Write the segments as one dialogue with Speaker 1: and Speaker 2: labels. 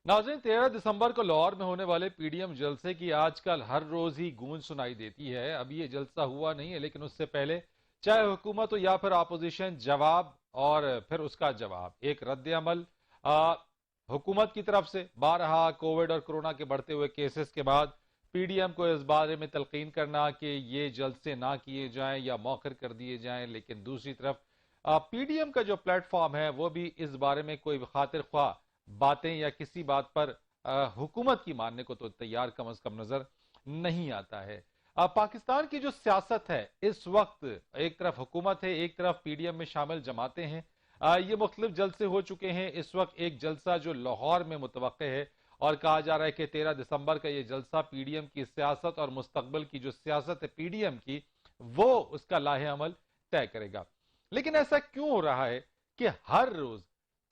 Speaker 1: नाज़रीन, 13 दिसंबर को लाहौर में होने वाले पीडीएम जलसे की आजकल हर रोज ही गूंज सुनाई देती है। अभी ये जलसा हुआ नहीं है, लेकिन उससे पहले चाहे हुकूमत हो या फिर अपोजिशन, जवाब और फिर उसका जवाब, एक रद्द अमल हुकूमत की तरफ से। बारहा कोविड और कोरोना के बढ़ते हुए केसेस के बाद पीडीएम को इस बारे में तलकीन करना कि ये जलसे ना किए जाएं या मौखर कर दिए जाएं, लेकिन दूसरी तरफ पीडीएम का जो प्लेटफॉर्म है वो भी इस बारे में कोई खातिर ख्वाह बातें या किसी बात पर हुकूमत की मानने को तो तैयार कम अज कम नजर नहीं आता है। पाकिस्तान की जो सियासत है इस वक्त, एक तरफ हुकूमत है, एक तरफ पीडीएम में शामिल जमातें हैं। ये मुख्तलिफ जलसे हो चुके हैं। इस वक्त एक जलसा जो लाहौर में मुतवक्के है और कहा जा रहा है कि 13 दिसंबर का ये जलसा पीडीएम की सियासत और मुस्तकबिल की जो सियासत है पीडीएम की, वो उसका लाहे अमल तय करेगा। लेकिन ऐसा क्यों हो रहा है कि हर रोज,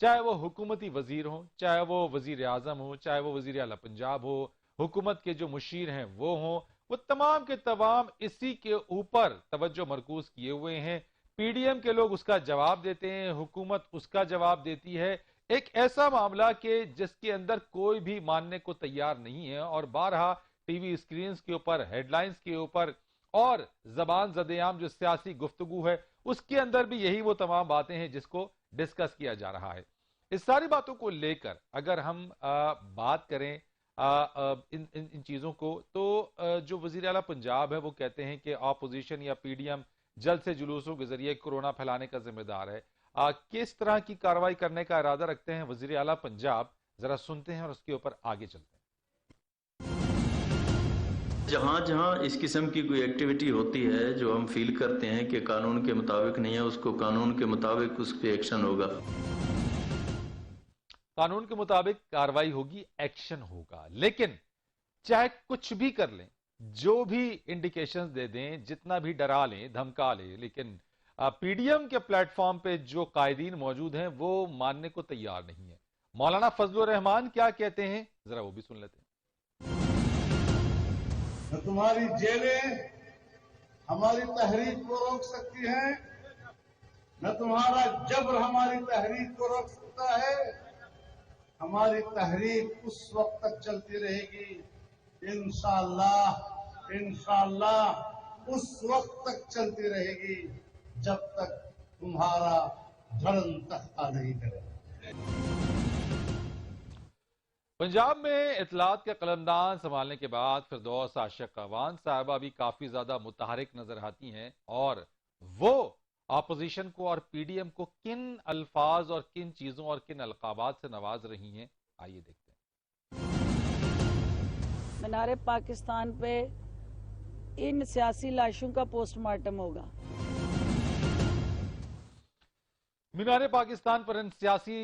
Speaker 1: चाहे वो हुकूमती वजीर हो, चाहे वो वजीर आजम हो, चाहे वो वजीर आला पंजाब हो, हुकूमत के जो मुशीर हैं वो हों, वो तमाम के तमाम इसी के ऊपर तवज्जो मरकूज किए हुए हैं। पीडीएम के लोग उसका जवाब देते हैं, हुकूमत उसका जवाब देती है। एक ऐसा मामला कि जिसके अंदर कोई भी मानने को तैयार नहीं है, और बारहा टीवी स्क्रीन के ऊपर, हेडलाइंस के ऊपर और जबान जदेआम जो सियासी गुफ्तगू है उसके अंदर भी यही वो तमाम बातें हैं जिसको डिस्कस किया जा रहा है। इस सारी बातों को लेकर अगर हम बात करें इन चीजों को, तो जो वजीर आला पंजाब है वो कहते हैं कि अपोजिशन या पीडीएम जल्द से जुलूसों के जरिए कोरोना फैलाने का जिम्मेदार है। किस तरह की कार्रवाई करने का इरादा रखते हैं वजीर आला पंजाब, जरा सुनते हैं और उसके ऊपर आगे चलते हैं।
Speaker 2: जहाँ जहाँ इस किस्म की कोई एक्टिविटी होती है जो हम फील करते हैं कि कानून के मुताबिक नहीं है, उसको कानून के मुताबिक उस पर एक्शन होगा।
Speaker 1: कानून के मुताबिक कार्रवाई होगी, एक्शन होगा। लेकिन चाहे कुछ भी कर लें, जो भी इंडिकेशंस दे दें, जितना भी डरा लें, धमका लें, लेकिन पीडीएम के प्लेटफॉर्म पे जो कायदीन मौजूद हैं वो मानने को तैयार नहीं है। मौलाना फजलुर रहमान क्या कहते हैं, जरा वो भी सुन लेते हैं।
Speaker 3: न तुम्हारी जेलें हमारी तहरीक को रोक सकती हैं, न तुम्हारा जबर हमारी तहरीक को रोक सकता है। हमारी तहरीक उस वक्त तक चलती रहेगी, इंशाअल्लाह इंशाअल्लाह उस वक्त तक चलती रहेगी जब तक तुम्हारा धर्म तख्ता नहीं करेगा।
Speaker 1: पंजाब में इतलात के कलमदान संभालने के बाद फिरदौस आशिक अवान साहबा भी काफी ज्यादा मुतहरिक नजर आती हैं, और वो अपोजिशन को और पीडीएम को किन अल्फाज और किन चीजों और किन अलकाबात से नवाज रही हैं, आइए देखते हैं।
Speaker 4: मीनारे पाकिस्तान पे इन सियासी लाशों का पोस्टमार्टम होगा।
Speaker 1: मीनारे पाकिस्तान पर इन सियासी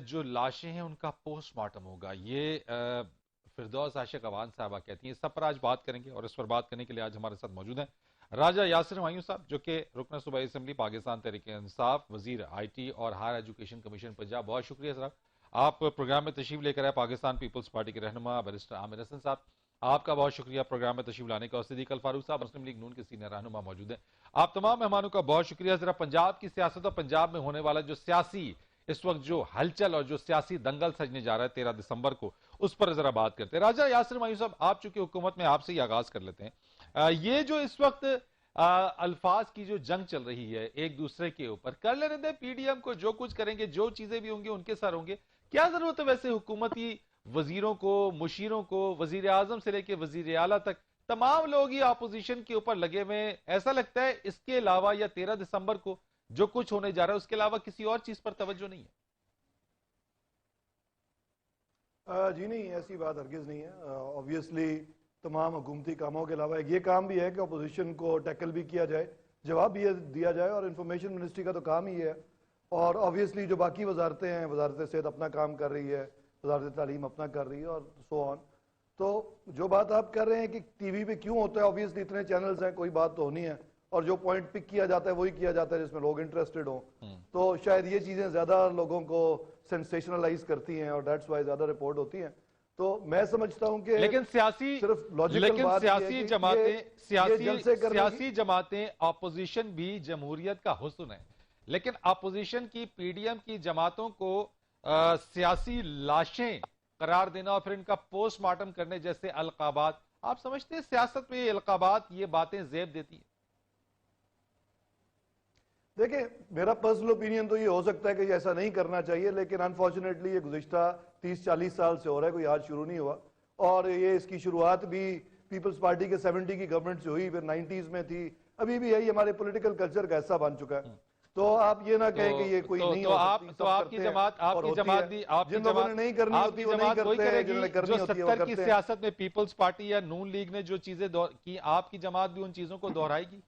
Speaker 1: जो लाशें हैं उनका पोस्टमार्टम होगा, ये फिरदौस आशिक अवान साहबा कहती हैं। इस सब पर आज बात करेंगे, और इस पर बात करने के लिए आज हमारे साथ मौजूद हैं राजा यासिर हुमायूं साहब, जो कि रुकन सूबाई असेंबली पाकिस्तान तहरीक इंसाफ, वजीर आईटी और हायर एजुकेशन कमीशन पंजाब। बहुत शुक्रिया साहब, आप प्रोग्राम में तशरीफ लेकर आए। पाकिस्तान पीपल्स पार्टी के रहनुमा बैरिस्टर आमिर हसन साहब, आपका बहुत शुक्रिया प्रोग्राम में तशरीफ लाने का। और सिद्दीक अल फारूक साहब, मुस्लिम लीग नून के सीनियर रहनुमा मौजूद हैं। आप तमाम मेहमानों का बहुत शुक्रिया। जरा पंजाब की सियासत और पंजाब में होने वाला जो सियासी इस वक्त जो हलचल और जो सियासी दंगल सजने जा रहा है 13 दिसंबर को, उस पर जरा बात करते हैं। राजा यासिर हुमायूं साहब, आप चूंकि हुकूमत में, आपसे ही आगाज कर लेते हैं। ये जो इस वक्त अल्फाज की जो जंग चल रही है एक दूसरे के ऊपर, कर लेने दें पीडीएम को, जो कुछ करेंगे, जो चीजें भी होंगी उनके सर होंगे। क्या जरूरत है वैसे हुकूमती वजीरों को, मुशीरों को, वजीर आजम से लेकर वजीर आला तक तमाम लोग ही अपोजिशन के ऊपर लगे हुए हैं। ऐसा लगता है इसके अलावा या 13 दिसंबर को जो कुछ होने जा रहा है उसके अलावा किसी और चीज पर तवज्जो नहीं है।
Speaker 5: जी नहीं, ऐसी बात हरगिज नहीं है। ऑब्वियसली तमाम हुकूमती कामों के अलावा ये काम भी है कि अपोजिशन को टैकल भी किया जाए, जवाब भी दिया जाए, और इंफॉर्मेशन मिनिस्ट्री का तो काम ही है। और ऑब्वियसली जो बाकी वजारतें हैं, वजारत सेहत अपना काम कर रही है, वजारत तालीम अपना कर रही है, और सो ऑन। तो जो बात आप कर रहे हैं कि टीवी पे क्यों होता है, ऑब्वियसली इतने चैनल्स हैं, कोई बात तो होनी है, और जो पॉइंट पिक किया जाता है वही किया जाता है जिसमें लोग इंटरेस्टेड हो। तो शायद ये चीजें ज्यादा लोगों को सेंसेशनलाइज करती हैं, और दैट्स वाई ज्यादा रिपोर्ट होती हैं। तो मैं समझता हूं कि
Speaker 1: लेकिन सिर्फ लॉजिकल बात, सियासी जमातें अपोजिशन भी जमहूरियत का हुस्न है, लेकिन अपोजिशन की, पीडीएम की जमातों को सियासी लाशें قرار دینا اور پھر ان کا پوسٹ مارٹم کرنے جیسے القابات، آپ سمجھتے ہیں سیاست میں یہ القابات، یہ باتیں زیب دیتی ہیں؟
Speaker 5: دیکھیں میرا پرسنل اوپینین تو یہ ہو سکتا ہے کہ یہ ایسا نہیں کرنا چاہیے، لیکن انفارچونیٹلی یہ گزشتہ 30-40 سال سے ہو رہا ہے، کوئی آج شروع نہیں ہوا، اور یہ اس کی شروعات بھی پیپلز پارٹی کے 70 کی گورنمنٹ سے ہوئی، پھر 90s میں تھی، ابھی بھی یہی ہمارے پولیٹیکل کلچر کا حصہ بن چکا ہے۔ تو آپ یہ نہ کہیں کہ یہ کوئی نہیں ہو سکتی،
Speaker 1: تو آپ کی جماعت
Speaker 5: جن لوگوں نے نہیں کرنی ہوتی وہ نہیں کرتے ہیں، جنہوں نے کرنی
Speaker 1: جو
Speaker 5: ہوتی ہے وہ
Speaker 1: 70 کی
Speaker 5: کرتے ہیں۔
Speaker 1: سیاست میں پیپلز پارٹی یا نون لیگ نے جو چیزیں کی، آپ کی جماعت بھی ان چیزوں کو دہرائے گی؟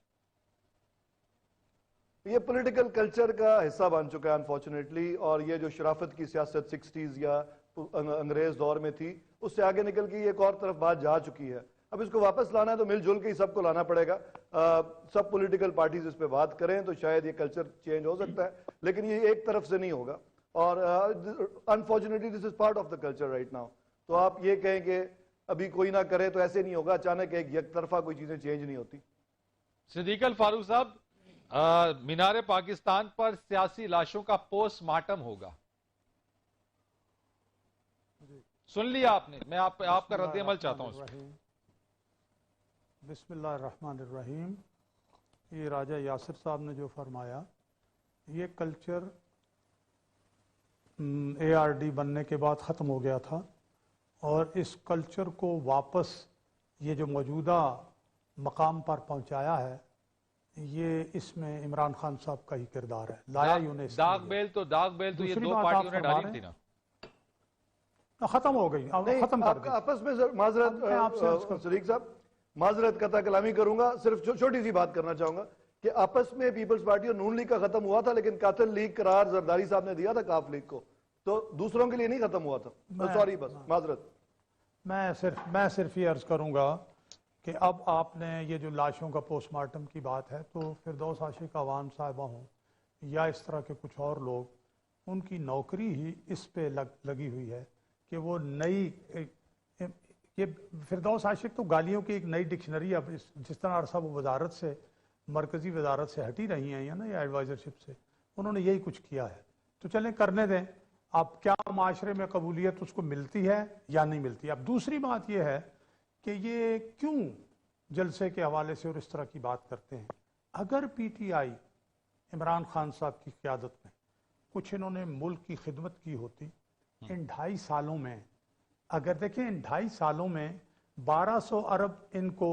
Speaker 5: یہ پولیٹیکل کلچر کا حصہ بن چکا ہے انفارچونیٹلی، اور یہ جو شرافت کی سیاست 60s یا انگریز دور میں تھی، اس سے آگے نکل کے یہ ایک اور طرف بات جا چکی ہے۔ اب اس کو واپس لانا ہے تو مل جل کے ہی سب کو لانا پڑے گا، سب پولیٹیکل پارٹیز اس پہ بات کریں تو شاید یہ کلچر چینج ہو سکتا ہے، لیکن یہ ایک طرف سے نہیں ہوگا، اور unfortunately this is part of the culture right now. تو آپ یہ کہیں کہ ابھی کوئی نہ کرے تو ایسے نہیں ہوگا، اچانک ایک یک طرفہ کوئی چیزیں چینج نہیں ہوتی۔
Speaker 1: صدیق الفاروق صاحب، مینار پاکستان پر سیاسی لاشوں کا پوسٹ مارٹم ہوگا، سن لیا آپ نے؟ میں آپ کا رد عمل چاہتا ہوں اس پہ۔
Speaker 6: بسم اللہ الرحمن الرحیم۔ یہ راجہ یاسر صاحب نے جو فرمایا، یہ کلچر ARD بننے کے بعد ختم ہو گیا تھا، اور اس کلچر کو واپس یہ جو موجودہ مقام پر پہنچایا ہے، یہ اس میں عمران خان صاحب کا ہی کردار ہے، لایا انہیں اس
Speaker 1: داغ
Speaker 6: لیے۔
Speaker 1: بیل تو یہ
Speaker 6: دوسری
Speaker 1: دو
Speaker 6: بات
Speaker 1: پارٹیوں
Speaker 6: آپ
Speaker 1: نے
Speaker 6: فرما
Speaker 1: ڈالی
Speaker 6: رہے
Speaker 1: تھی
Speaker 6: ہیں،
Speaker 1: نا؟
Speaker 6: ختم ہو گئی، اب ختم کر
Speaker 5: آپ
Speaker 6: دی۔
Speaker 5: کا آپس میں معذرت
Speaker 6: میں آپ سے عرض کرتا ہوں۔
Speaker 5: صدیق صاحب، معذرت قطع کلامی کروں گا، صرف چھوٹی سی بات کرنا چاہوں گا کہ آپس میں پیپلز پارٹی اور نون لیگ کا ختم ہوا تھا، لیکن قاتل لیگ قرار زرداری صاحب نے دیا تھا کاف لیگ کو، تو دوسروں کے لیے نہیں ختم ہوا تھا۔ سوری، بس معذرت۔
Speaker 6: میں صرف یہ عرض کروں گا کہ اب آپ نے یہ جو لاشوں کا پوسٹ مارٹم کی بات ہے، تو فردوس عاشق عوام صاحبہ ہوں یا اس طرح کے کچھ اور لوگ، ان کی نوکری ہی اس پہ لگی ہوئی ہے کہ وہ نئی، یہ فردوس عاشق تو گالیوں کی ایک نئی ڈکشنری، اب جس طرح عرصہ وہ وزارت سے، مرکزی وزارت سے ہٹی رہی ہیں یا نا، یا ایڈوائزرشپ سے، انہوں نے یہی کچھ کیا ہے، تو چلیں کرنے دیں۔ اب کیا معاشرے میں قبولیت اس کو ملتی ہے یا نہیں ملتی؟ اب دوسری بات یہ ہے کہ یہ کیوں جلسے کے حوالے سے اور اس طرح کی بات کرتے ہیں؟ اگر PTI عمران خان صاحب کی قیادت میں کچھ انہوں نے ملک کی خدمت کی ہوتی، ان 2.5 سالوں میں، اگر دیکھیں ان 2.5 سالوں میں 1200 ارب ان کو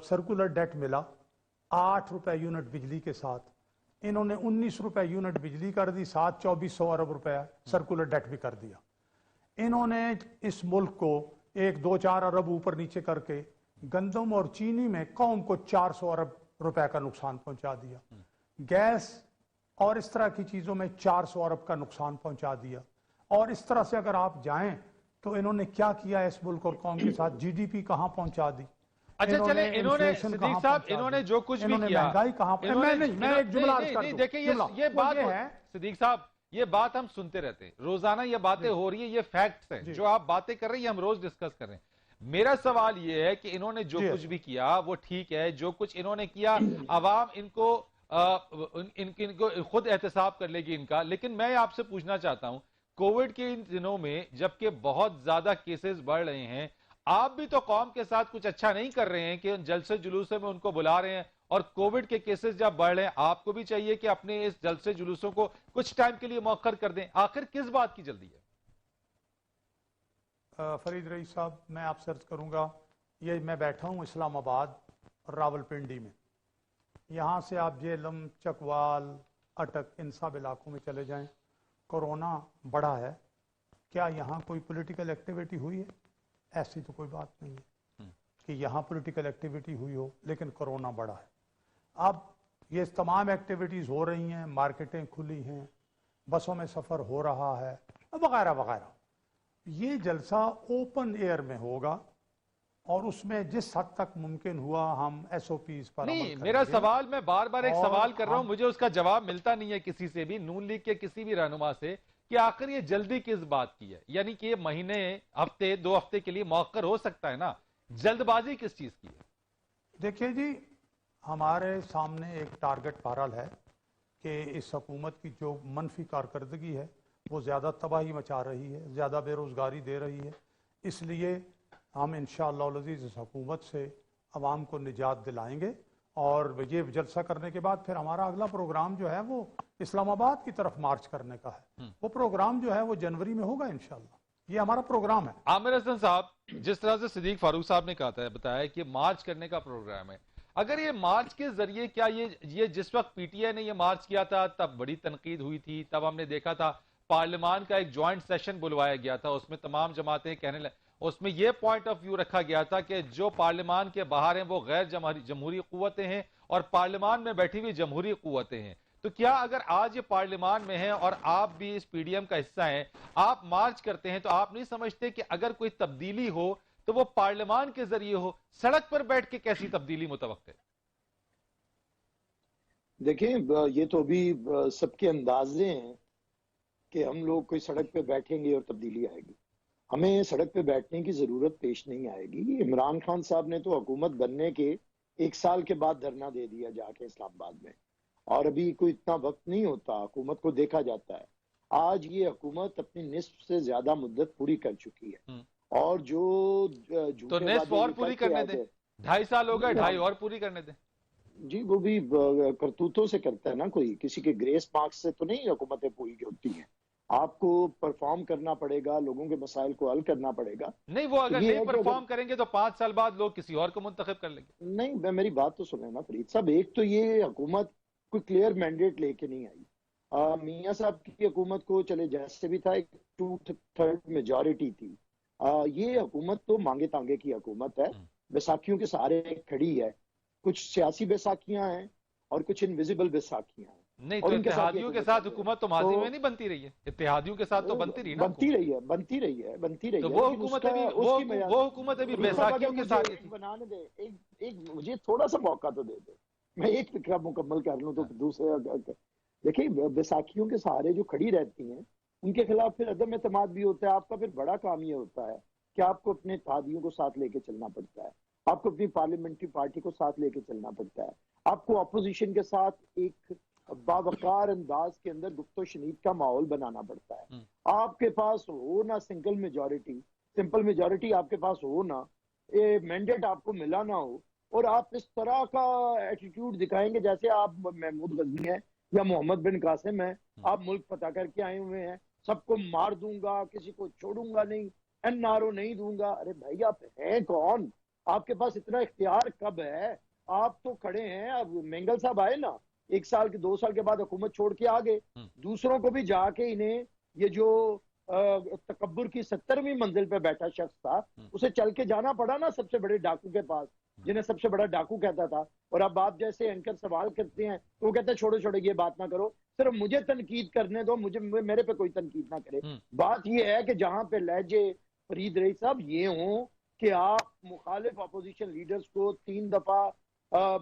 Speaker 6: سرکولر ڈیٹ ملا، 8 روپے یونٹ بجلی کے ساتھ، انہوں نے 19 روپے یونٹ بجلی کر دی، ساتھ 2400 ارب روپے سرکولر ڈیٹ بھی کر دیا۔ انہوں نے اس ملک کو 1-2-4 ارب اوپر نیچے کر کے گندم اور چینی میں قوم کو 400 ارب روپے کا نقصان پہنچا دیا، گیس اور اس طرح کی چیزوں میں 400 ارب کا نقصان پہنچا دیا، اور اس طرح سے اگر آپ جائیں تو انہوں نے کیا کیا اس ملک اور قوم کے ساتھ؟ GDP کہاں پہنچا دی؟
Speaker 1: اچھا چلیں، انہوں نے صدیق صاحب، انہوں نے جو کچھ بھی کیا،
Speaker 6: مہنگائی کہاں؟ میں ایک جملہ عرض کر دوں،
Speaker 1: دیکھیں یہ بات ہے صدیق صاحب، یہ بات ہم سنتے رہتے ہیں روزانہ، یہ باتیں ہو رہی ہیں، یہ فیکٹس ہیں، جو آپ باتیں کر رہے ہیں یہ ہم روز ڈسکس کر رہے ہیں۔ میرا سوال یہ ہے کہ انہوں نے جو کچھ بھی کیا وہ ٹھیک ہے، جو کچھ انہوں نے کیا عوام ان کو خود احتساب کر لے گی ان کا، لیکن میں آپ سے پوچھنا چاہتا ہوں، کووڈ کے ان دنوں میں جبکہ بہت زیادہ کیسز بڑھ رہے ہیں، آپ بھی تو قوم کے ساتھ کچھ اچھا نہیں کر رہے ہیں کہ ان جلسے جلوسے میں ان کو بلا رہے ہیں، اور کووڈ کے کیسز جب بڑھ رہے ہیں آپ کو بھی چاہیے کہ اپنے اس جلسے جلوسوں کو کچھ ٹائم کے لیے مؤخر کر دیں۔ آخر کس بات کی جلدی ہے؟
Speaker 6: فرید رئیس صاحب، میں آپ سے عرض کروں گا، یہ میں بیٹھا ہوں اسلام آباد اور راول پنڈی میں، یہاں سے آپ جہلم، چکوال، اٹک، ان سب علاقوں میں چلے جائیں، کورونا بڑھا ہے، کیا یہاں کوئی پولیٹیکل ایکٹیویٹی ہوئی ہے؟ ایسی تو کوئی بات نہیں ہے کہ یہاں پولیٹیکل ایکٹیویٹی ہوئی ہو، لیکن کورونا بڑھا ہے۔ اب یہ تمام ایکٹیویٹیز ہو رہی ہیں، مارکیٹیں کھلی ہیں، بسوں میں سفر ہو رہا ہے، وغیرہ وغیرہ۔ یہ جلسہ اوپن ایئر میں ہوگا، اور اس میں جس حد تک ممکن ہوا ہم SOPs پر عمل
Speaker 1: نہیں،
Speaker 6: کریں گے۔
Speaker 1: میرا سوال، میں بار بار ایک
Speaker 6: اور
Speaker 1: سوال کر رہا ہوں، مجھے اس کا جواب ملتا نہیں ہے کسی سے بھی، نون لیگ کے کسی بھی رہنما سے، کہ آخر یہ جلدی کس بات کی ہے؟ یعنی کہ یہ مہینے، ہفتے، 2 ہفتے کے لیے مؤخر ہو سکتا ہے نا، جلد بازی کس چیز کی ہے؟
Speaker 6: دیکھیں جی، ہمارے سامنے ایک ٹارگٹ بہرحال ہے کہ اس حکومت کی جو منفی کارکردگی ہے وہ زیادہ تباہی مچا رہی ہے, زیادہ بے روزگاری دے رہی ہے. اس لیے ہم انشاءاللہ العزیز اس حکومت سے عوام کو نجات دلائیں گے, اور یہ جلسہ کرنے کے بعد پھر ہمارا اگلا پروگرام جو ہے وہ اسلام آباد کی طرف مارچ کرنے کا ہے. وہ پروگرام جو ہے وہ جنوری میں ہوگا انشاءاللہ. یہ ہمارا پروگرام ہے.
Speaker 1: عامر حسن صاحب, جس طرح سے صدیق فاروق صاحب نے کہا تھا, بتایا کہ مارچ کرنے کا پروگرام ہے, اگر یہ مارچ کے ذریعے, کیا یہ جس وقت پی ٹی آئی نے یہ مارچ کیا تھا تب بڑی تنقید ہوئی تھی, تب ہم نے دیکھا تھا پارلیمان کا ایک جوائنٹ سیشن بلوایا گیا تھا, اس میں تمام جماعتیں اس میں یہ پوائنٹ آف ویو رکھا گیا تھا کہ جو پارلیمان کے باہر ہیں وہ غیر جمہوری قوتیں ہیں اور پارلیمان میں بیٹھی ہوئی جمہوری قوتیں ہیں. تو کیا اگر آج یہ پارلیمان میں ہیں اور آپ بھی اس پی ڈی ایم کا حصہ ہیں, آپ مارچ کرتے ہیں, تو آپ نہیں سمجھتے کہ اگر کوئی تبدیلی ہو تو وہ پارلیمان کے ذریعے ہو؟ سڑک پر بیٹھ کے کیسی تبدیلی متوقع؟
Speaker 7: دیکھیں, یہ تو ابھی سب کے اندازے ہیں کہ ہم لوگ کوئی سڑک پہ بیٹھیں گے اور تبدیلی آئے گی. ہمیں سڑک پہ بیٹھنے کی ضرورت پیش نہیں آئے گی. عمران خان صاحب نے تو حکومت بننے کے 1 سال کے بعد دھرنا دے دیا جا کے اسلام آباد میں, اور ابھی کوئی اتنا وقت نہیں ہوتا, حکومت کو دیکھا جاتا ہے. آج یہ حکومت اپنی نصف سے زیادہ مدت پوری کر چکی ہے, اور جو
Speaker 1: تو نصف اور پوری کرنے دیں, 2.5 سال ہو گئے, 2.5 اور پوری کرنے دیں.
Speaker 7: جی وہ بھی کرتوتوں سے کرتا ہے نا, کوئی کسی کے گریس مارکس سے تو نہیں حکومتیں پوری ہوتی ہیں. آپ کو پرفارم کرنا پڑے گا, لوگوں کے مسائل کو حل کرنا پڑے گا.
Speaker 1: نہیں, وہ اگر نہیں پرفارم کریں گے تو 5 سال بعد لوگ کسی اور کو منتخب کر لیں گے.
Speaker 7: نہیں, میری بات تو سنیں نا فرید صاحب. ایک تو یہ حکومت کوئی کلیئر مینڈیٹ لے کے نہیں آئی. میاں صاحب کی حکومت کو چلے جیسے بھی تھا, ایک 2/3 میجورٹی تھی. یہ حکومت تو مانگے تانگے کی حکومت ہے, بیساکھیوں کے سہارے کھڑی ہے. کچھ سیاسی بیساکھیاں ہیں اور کچھ انویزیبل بیساکھیاں ہیں.
Speaker 1: نہیں, تو اتحادیوں کے ساتھ حکومت تو ماضی میں نہیں بنتی رہی ہے, اتحادیوں کے ساتھ تو بنتی رہی نا,
Speaker 7: بنتی رہی ہے.
Speaker 1: تو وہ حکومت ابھی بیساکھیوں کے ساتھ
Speaker 7: بنانے دے. ایک مجھے تھوڑا سا موقع تو دے دے, میں ایک فکرہ مکمل کر لوں تو دوسرے. دیکھیں, بیساکھیوں کے سہارے جو کھڑی رہتی ہیں ان کے خلاف پھر عدم اعتماد بھی ہوتا ہے. آپ کا پھر بڑا کام یہ ہوتا ہے کہ آپ کو اپنے اتحادیوں کو ساتھ لے کے چلنا پڑتا ہے, آپ کو اپنی پارلیمنٹری پارٹی کو ساتھ لے کے چلنا پڑتا ہے, آپ کو اپوزیشن کے ساتھ ایک باوقار انداز کے اندر گفت و شنید کا ماحول بنانا پڑتا ہے. آپ کے پاس ہو نا سمپل میجورٹی آپ کے پاس ہو نا, مینڈیٹ آپ کو ملا نہ ہو, اور آپ اس طرح کا ایٹیٹیوڈ دکھائیں گے جیسے آپ محمود غزنی ہیں یا محمد بن قاسم ہیں, آپ ملک فتح کر کے آئے ہوئے ہیں, سب کو مار دوں گا, کسی کو چھوڑوں گا نہیں, NRO نہیں دوں گا. ارے بھائی, آپ ہیں کون؟ آپ کے پاس اتنا اختیار کب ہے؟ آپ تو کھڑے ہیں. اب مینگل صاحب آئے نا, 1 سال کے 2 سال کے بعد حکومت چھوڑ کے آگے, دوسروں کو بھی جا کے انہیں یہ جو تکبر کی 70ویں منزل پہ بیٹھا شخص تھا اسے چل کے جانا پڑا نا سب سے بڑے ڈاکو کے پاس, جنہیں سب سے بڑا ڈاکو کہتا تھا. اور اب آپ جیسے اینکر سوال کرتے ہیں تو وہ کہتے ہیں چھوڑو یہ بات نہ کرو, صرف مجھے تنقید کرنے دو, میرے پہ کوئی تنقید نہ کرے. بات یہ ہے کہ جہاں پہ لہجے فرید رئیس صاحب یہ ہوں کہ آپ مخالف اپوزیشن لیڈرز کو 3 دفعہ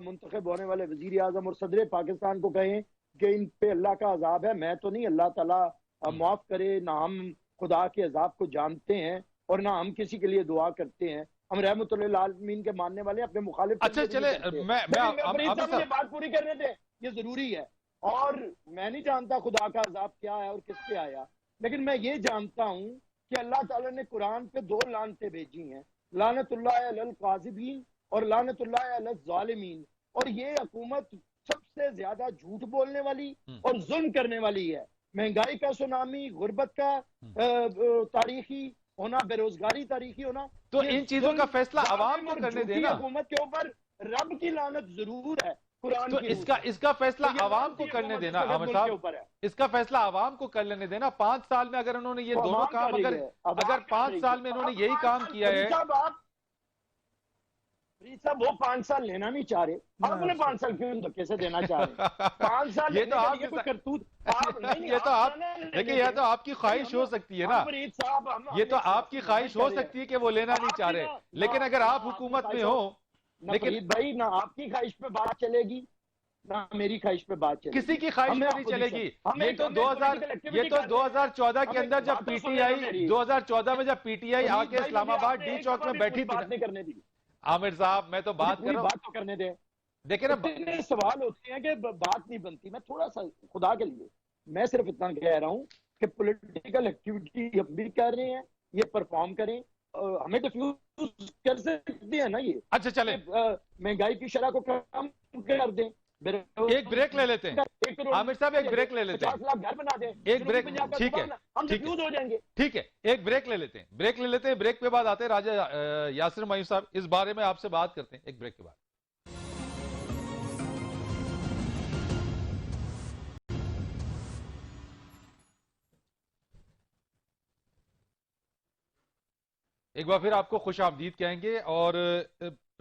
Speaker 7: منتخب ہونے والے وزیر اعظم اور صدر پاکستان کو کہیں کہ ان پہ اللہ کا عذاب ہے. میں تو نہیں, اللہ تعالیٰ معاف کرے, نہ ہم خدا کے عذاب کو جانتے ہیں اور نہ ہم کسی کے لیے دعا کرتے ہیں. ہم رحمت اللہ العالمین کے ماننے والے اپنے مخالف.
Speaker 1: اچھا چلے, میں
Speaker 7: بات پوری کرنے دیں, یہ ضروری ہے. اور میں نہیں جانتا خدا کا عذاب کیا ہے اور کس پہ آیا, لیکن میں یہ جانتا ہوں کہ اللہ تعالیٰ نے قرآن پہ 2 لعنتیں بھیجی ہیں, لعنت اللہ علی القاذبین اور لعنت اللہ علی الظالمین. اور یہ حکومت سب سے زیادہ جھوٹ بولنے والی اور ظلم کرنے والی ہے. مہنگائی کا سونامی, غربت کا تاریخی ہونا, بے روزگاری تاریخی ہونا,
Speaker 1: تو ان چیزوں کا فیصلہ عوام کو کرنے دینا.
Speaker 7: حکومت کے اوپر رب کی لعنت ضرور ہے قرآن
Speaker 1: تو اس کا فیصلہ عوام کو کرنے دینا. عامر صاحب, اس کا فیصلہ عوام کو کر لینے دینا. 5 سال میں اگر انہوں نے یہ دونوں کام, اگر 5 سال میں انہوں نے یہی کام کیا ہے.
Speaker 7: فرید صاحب وہ 5 سال لینا نہیں چاہ رہے, آپ انہیں 5 سال کیوں دھکے سے دینا چاہ رہے ہیں؟ 5 سال
Speaker 1: یہ تو آپ
Speaker 7: کرتوت,
Speaker 1: دیکھیں یہ تو آپ کی خواہش ہو سکتی ہے نا, یہ تو آپ کی خواہش ہو سکتی ہے کہ وہ لینا نہیں چاہ رہے, لیکن اگر آپ حکومت میں ہو.
Speaker 7: لیکن بھائی نہ آپ کی خواہش پہ بات چلے گی نہ میری خواہش پہ بات چلے گی,
Speaker 1: کسی کی خواہش پہ نہیں چلے گی. یہ تو 2014 کے اندر جب پی ٹی آئی 2014 میں جب پی ٹی آئی آ کے اسلام آباد ڈی چوک میں بیٹھی تھی. عامر صاحب میں تو بات کر رہا ہوں,
Speaker 7: بات تو کرنے دیں.
Speaker 1: دیکھیں نا,
Speaker 7: سوال ہوتے ہیں کہ بات نہیں بنتی. میں تھوڑا سا خدا کے لیے میں صرف اتنا کہہ رہا ہوں کہ پولیٹیکل ایکٹیویٹی ہم بھی کر رہے ہیں، یہ پرفارم کریں، ہمیں ڈیفیوز کر سکتے ہیں نا یہ.
Speaker 1: اچھا چلیں
Speaker 7: مہنگائی کی شرح کو کم کر دیں.
Speaker 1: ایک بریک لے لیتے ہیں عامر صاحب، ایک بریک لے لیتے ہیں.
Speaker 7: 50 لاکھ گھر بنا دیں.
Speaker 1: ایک بریک، ٹھیک ہے
Speaker 7: ہم ڈیفیوز ہو جائیں گے.
Speaker 1: ٹھیک ہے، ایک بریک لے لیتے ہیں، بریک لے لیتے ہیں. بریک کے بعد آتے ہیں راجہ یاسر معین صاحب، اس بارے میں آپ سے بات کرتے ہیں ایک بریک کے بعد. ایک بار پھر آپ کو خوش آمدید کہیں گے. اور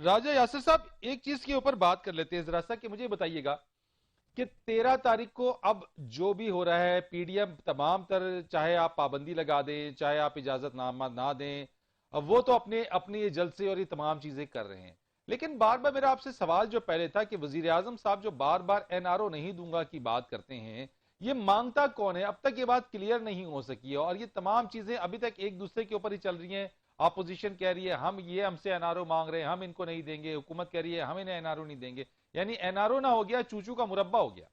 Speaker 1: راجہ یاسر صاحب ایک چیز کے اوپر بات کر لیتے ہیں ذرا سا، کہ مجھے بتائیے گا کہ 13 تاریخ کو اب جو بھی ہو رہا ہے پی ڈی ایم تمام تر، چاہے آپ پابندی لگا دیں چاہے آپ اجازت نامہ نہ دیں، اب وہ تو اپنے یہ جلسے اور یہ تمام چیزیں کر رہے ہیں. لیکن بار بار میرا آپ سے سوال جو پہلے تھا کہ وزیر اعظم صاحب جو بار بار این آر او نہیں دوں گا کی بات کرتے ہیں، یہ مانگتا کون ہے؟ اب تک یہ بات کلیئر نہیں ہو سکی ہے، اور یہ تمام چیزیں ابھی تک ایک دوسرے کے اوپر ہی چل رہی ہیں. اپوزیشن کہہ رہی ہے ہم سے این آر او مانگ رہے ہیں، ہم ان کو نہیں دیں گے. حکومت کہہ رہی ہے ہم انہیں این آر او نہیں دیں گے. یعنی این آر او نہ ہو گیا، چوچو کا مربع ہو گیا.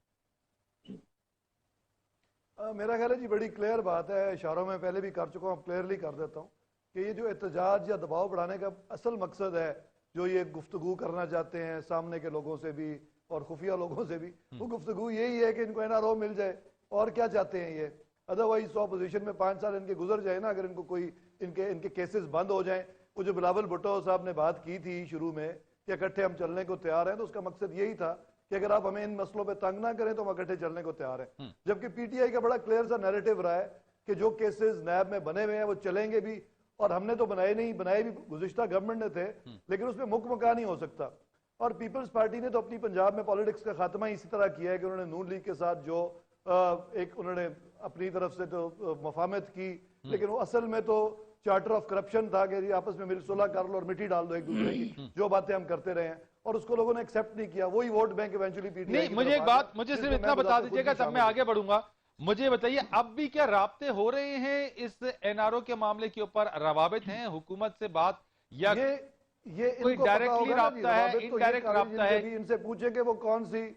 Speaker 5: میرا خیال ہے جی بڑی کلیئر بات ہے، اشاروں میں پہلے بھی کر چکا ہوں، کلیئرلی کر دیتا ہوں کہ یہ جو احتجاج یا دباؤ بڑھانے کا اصل مقصد ہے، جو یہ گفتگو کرنا چاہتے ہیں سامنے کے لوگوں سے بھی اور خفیہ لوگوں سے بھی، وہ گفتگو یہی ہے کہ ان کو این آر او مل جائے. اور کیا چاہتے ہیں یہ؟ ادروائز تو اپوزیشن میں 5 سال ان کے گزر جائے نا، اگر ان کو کوئی ان کے کیسز بند ہو جائیں. وہ جو بلاول بھٹو صاحب نے بات کی تھی شروع میں کہ اکٹھے ہم چلنے کو تیار ہیں، تو اس کا مقصد یہی تھا کہ اگر آپ ہمیں ان مسئلوں پہ تنگ نہ کریں تو ہم اکٹھے چلنے کو تیار ہیں. جبکہ پی ٹی آئی کا بڑا کلیئر سا نیریٹو رہا ہے کہ جو کیسز نیب میں بنے ہوئے ہیں وہ چلیں گے بھی، اور ہم نے تو بنائے بھی گزشتہ گورنمنٹ نے تھے، لیکن اس میں مکہ نہیں ہو سکتا. اور پیپلز پارٹی نے تو اپنی پنجاب میں پالیٹکس کا خاتمہ اسی طرح کیا ہے کہ انہوں نے نون لیگ کے ساتھ جو ایک انہوں نے اپنی طرف سے تو مفاہمت کی، لیکن وہ اصل میں تو چارٹر آف کرپشن تھا کہ آپس میں صلح کر لو اور مٹی ڈال دو ایک دوسرے کی، جو باتیں ہم کرتے رہے ہیں، اور اس کو لوگوں نے ایکسیپٹ نہیں کیا. وہی vote bank eventually P T I.
Speaker 1: نہیں، مجھے ایک بات، مجھے صرف اتنا بتا دیجیے گا تب میں آگے بڑھوں گا. مجھے بتائیے اب بھی کیا رابطے ہو رہے ہیں اس این آر او کے معاملے کے اوپر؟ روابط ہیں حکومت سے بات، یا
Speaker 5: یہ
Speaker 1: کوئی ڈائریکٹلی رابطہ ہے، انڈائریکٹ رابطہ ہے؟
Speaker 5: ان سے پوچھیں کہ وہ کون سی،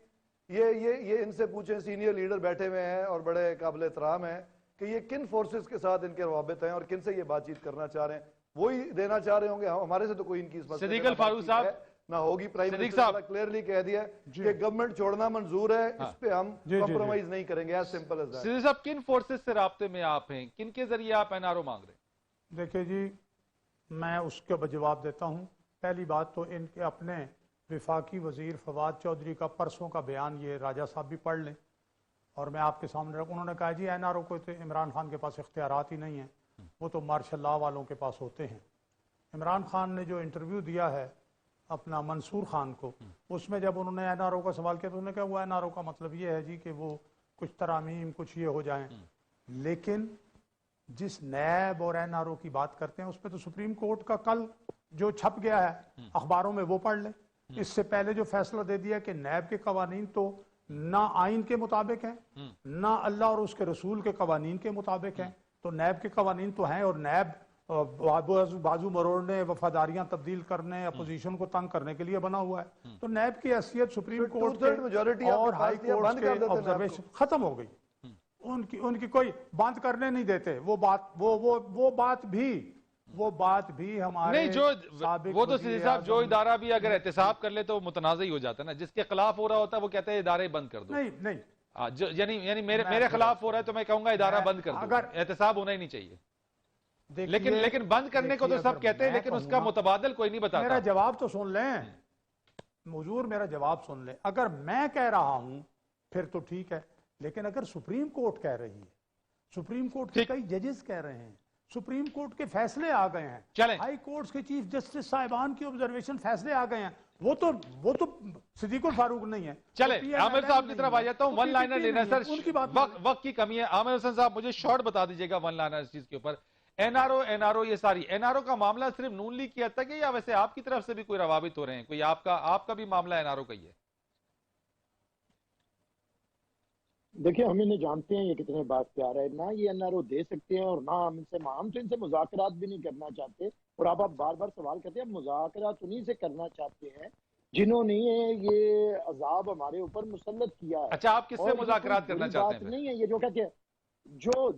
Speaker 5: یہ ان سے پوچھیں، سینئر لیڈر بیٹھے ہوئے ہیں اور بڑے قابل احترام ہیں، کہ یہ کن فورسز کے ساتھ ان کے روابط ہیں اور کن سے یہ بات چیت کرنا چاہ رہے ہیں. وہی دینا چاہ رہے ہوں گے. ہمارے سے تو کوئی ان کی اس مسئلے
Speaker 1: صدیق الفاروق صاحب
Speaker 5: نہ ہوگی. پرائم
Speaker 1: صدیق
Speaker 5: منسٹر
Speaker 1: صاحب
Speaker 5: نے کلیئرلی کہہ دیا کہ گورنمنٹ چھوڑنا منظور ہے، اس پہ ہم کمپرومائز نہیں کریں گے. As simple as that.
Speaker 1: Siddique صاحب کن فورسز سے رابطے میں آپ ہیں؟ کن کے ذریعے آپ این آر او مانگ رہے ہیں؟
Speaker 6: دیکھیں جی، میں اس کا جواب دیتا ہوں. پہلی بات تو ان کے اپنے وفاقی وزیر فواد چودھری کا پرسوں کا بیان یہ راجہ صاحب بھی پڑھ لیں، اور میں آپ کے سامنے رکھوں. انہوں نے کہا جی این آر او کو تو عمران خان کے پاس اختیارات ہی نہیں ہیں، وہ تو مارشل لا والوں کے پاس ہوتے ہیں. عمران خان نے جو انٹرویو دیا ہے اپنا منصور خان کو، اس میں جب انہوں نے این آر او کا سوال کیا تو انہوں نے کہا وہ این آر او کا مطلب یہ ہے جی کہ وہ کچھ ترامیم کچھ یہ ہو جائیں. لیکن جس نیب اور این آر او کی بات کرتے ہیں اس پہ تو سپریم کورٹ کا کل جو چھپ گیا ہے اخباروں میں وہ پڑھ لیں. اس سے پہلے جو فیصلہ دے دیا کہ نیب کے قوانین تو نہ آئین کے مطابق ہیں نہ اللہ اور اس کے رسول کے قوانین کے مطابق ہیں. تو نیب کے قوانین تو ہیں، اور نیب بازو مروڑنے، وفاداریاں تبدیل کرنے، اپوزیشن کو تنگ کرنے کے لیے بنا ہوا ہے. تو نیب کی حیثیت سپریم کورٹ کے اور ہائی کورٹ کے آبزرویشن ختم ہو گئی. ان کی کوئی بند کرنے نہیں دیتے. وہ بات بھی ہمارے
Speaker 1: نہیں، وہ تو صدیق صاحب جو ادارہ بھی اگر احتساب کر لے تو متنازع ہی ہو جاتا ہے نا. جس کے خلاف ہو رہا ہوتا ہے وہ کہتے ہیں ادارے بند کر دو.
Speaker 6: نہیں
Speaker 1: یعنی میرے خلاف ہو رہا ہے تو میں کہوں گا ادارہ بند کر دو، احتساب ہونا ہی نہیں چاہیے. لیکن بند کرنے کو تو سب کہتے ہیں، لیکن اس کا متبادل کوئی نہیں بتاتا.
Speaker 6: میرا جواب تو سن لیں حضور، میرا جواب سن لیں. اگر میں کہہ رہا ہوں پھر تو ٹھیک ہے، لیکن اگر سپریم کورٹ کہہ رہی ہے، سپریم کورٹ کے کئی ججز کہہ رہے ہیں، سپریم کورٹ کے فیصلے آ گئے ہیں، ہائی کورٹس کے چیف جسٹس صاحبان کی آبزرویشن فیصلے آ گئے ہیں، وہ تو صدیق الفاروق نہیں ہے.
Speaker 1: چلیں عامر صاحب کی طرف آ جاتا ہوں. ون لائنر لینا سر، وقت کی کمی ہے. عامر حسن صاحب مجھے شارٹ بتا دیجیے گا ون لائنر اس چیز کے اوپر. این آر او یہ ساری این آر او کا معاملہ صرف نون لیگ کی حد تک ہے، یا ویسے آپ کی طرف سے بھی کوئی روابط ہو رہے ہیں؟ کوئی آپ کا بھی معاملہ این آر او کا ہی ہے؟
Speaker 7: دیکھیں ہم انہیں جانتے ہیں یہ کتنے بات پیار ہے. نہ یہ این آر او دے سکتے ہیں اور نہ ہم تو ان سے مذاکرات بھی نہیں کرنا چاہتے. اور آپ بار بار سوال کرتے ہیں، مذاکرات انہیں سے کرنا چاہتے ہیں جنہوں نے یہ عذاب ہمارے اوپر مسلط کیا ہے.
Speaker 1: اچھا، آپ کس سے مذاکرات کرنا چاہتے ہیں؟
Speaker 7: نہیں ہے یہ جو کہتے ہیں जो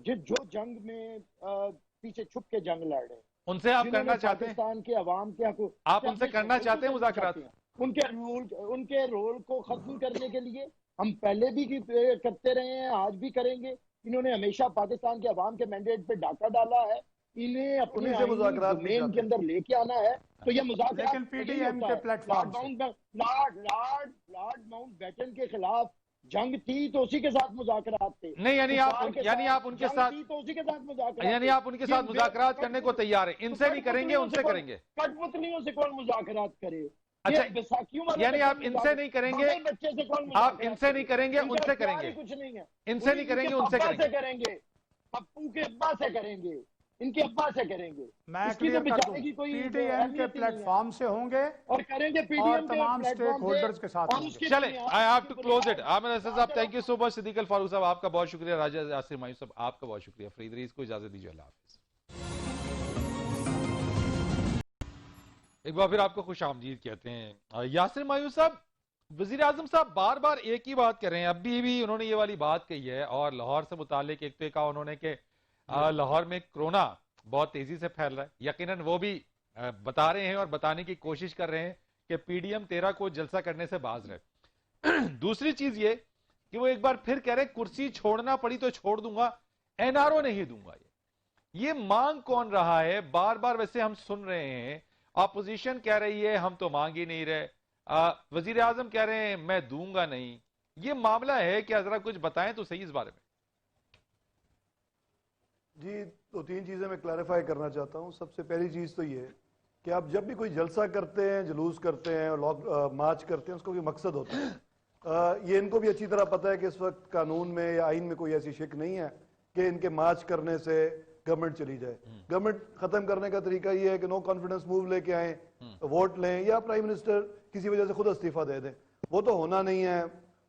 Speaker 7: जंग में पीछे छुप के जंग लड़ रहे हैं,
Speaker 1: उनसे आप करना चाहते हैं,
Speaker 7: पाकिस्तान के अवाम के
Speaker 1: आप उनसे करना चाहते हैं मुज़ाकरात?
Speaker 7: उनके रोल को खत्म करने के लिए हम पहले भी करते रहे हैं, आज भी करेंगे। इन्होंने हमेशा पाकिस्तान के अवाम के मैंडेट पे डाका डाला है, इन्हें अपने डोमेन के अंदर लेके आना है। तो ये मुज़ाकरात
Speaker 6: लेकिन पीडीएम के प्लेटफॉर्म
Speaker 7: लॉर्ड माउंटबेटन के खिलाफ जंग थी तो उसी के साथ मुज़ाकरात थे।
Speaker 1: नहीं, यानी आप उनके साथ,
Speaker 7: तो उसी के साथ मुज़ाकरात,
Speaker 1: यानी आप उनके साथ मुज़ाकरात करने को तैयार हैं? इनसे नहीं करेंगे, उनसे करेंगे?
Speaker 7: कठपुतलियों से कौन मुज़ाकरात करे?
Speaker 1: अच्छा,
Speaker 7: बैसाखियों
Speaker 1: यानी आप इनसे नहीं करेंगे,
Speaker 7: बच्चे से कौन
Speaker 1: आप इनसे नहीं करेंगे, उनसे करेंगे?
Speaker 7: कुछ नहीं है,
Speaker 1: इनसे नहीं करेंगे, उनसे
Speaker 7: करेंगे, पप्पू के अब्बा से करेंगे, इनके अब्बा से करेंगे।
Speaker 6: मैं
Speaker 7: इसकी तो
Speaker 6: क्लियर कर
Speaker 7: बेचारे की
Speaker 6: दूं,
Speaker 7: कोई
Speaker 6: पीडीएम के
Speaker 7: अहमियत ही नहीं है।
Speaker 6: प्लेटफॉर्म से होंगे
Speaker 7: और करेंगे
Speaker 6: और
Speaker 7: पीडीएम के
Speaker 6: तमाम स्टेक
Speaker 7: प्लेटफॉर्म
Speaker 6: होल्डर्स के
Speaker 7: से।
Speaker 6: साथ
Speaker 7: और
Speaker 6: होंगे।
Speaker 7: उसके
Speaker 1: चले,
Speaker 7: बुनियाद
Speaker 1: आई हैव टू
Speaker 7: के
Speaker 1: क्लोज इट।
Speaker 7: बुनियाद
Speaker 1: आमिर असद साहब, thank you so much. Siddiq al Farooq साहब, आपका बहुत शुक्रिया। राजा यासिर मायूं साहब, आपका बहुत शुक्रिया। फरीद रईस को इजाजत दीजिए, अल्लाह हाफिज। एक बार फिर आपको खुश आमदीद कहते हैं। यासिर मायूं साहब, वजीर आजम साहब बार बार एक ही बात कर रहे हैं, अभी भी उन्होंने ये वाली बात कही है, और लाहौर से मुतालिक एक तो कहा उन्होंने कि लाहौर में कोरोना बहुत तेजी से फैल रहा है। यकीनन वो भी बता रहे हैं और बताने की कोशिश कर रहे हैं कि पीडीएम 13 को जलसा करने से बाज रहे। दूसरी चीज ये कि वो एक बार फिर कह रहे हैं कुर्सी छोड़ना पड़ी तो छोड़ दूंगा, एनआरओ नहीं दूंगा। ये मांग कौन रहा है? बार बार वैसे हम सुन रहे हैं, ऑपोजिशन कह रही है हम तो मांग ही नहीं रहे, वजीर आजम कह रहे हैं मैं दूंगा नहीं। ये मामला है क्या? जरा कुछ बताएं तो सही इस बारे में।
Speaker 5: जी, तो तीन चीज़ें मैं क्लैरिफाई करना चाहता हूँ। सबसे पहली चीज़ तो ये कि आप जब भी कोई जलसा करते हैं, जुलूस करते हैं और मार्च करते हैं, उसका कोई मकसद होता है। ये इनको भी अच्छी तरह पता है कि इस वक्त कानून में या आइन में कोई ऐसी शिक नहीं है कि इनके मार्च करने से गवर्नमेंट चली जाए। गवर्नमेंट खत्म करने का तरीका ये है कि नो कॉन्फिडेंस मूव लेके आए, वोट लें, या प्राइम मिनिस्टर किसी वजह से खुद इस्तीफा दे दें। वो तो होना नहीं है।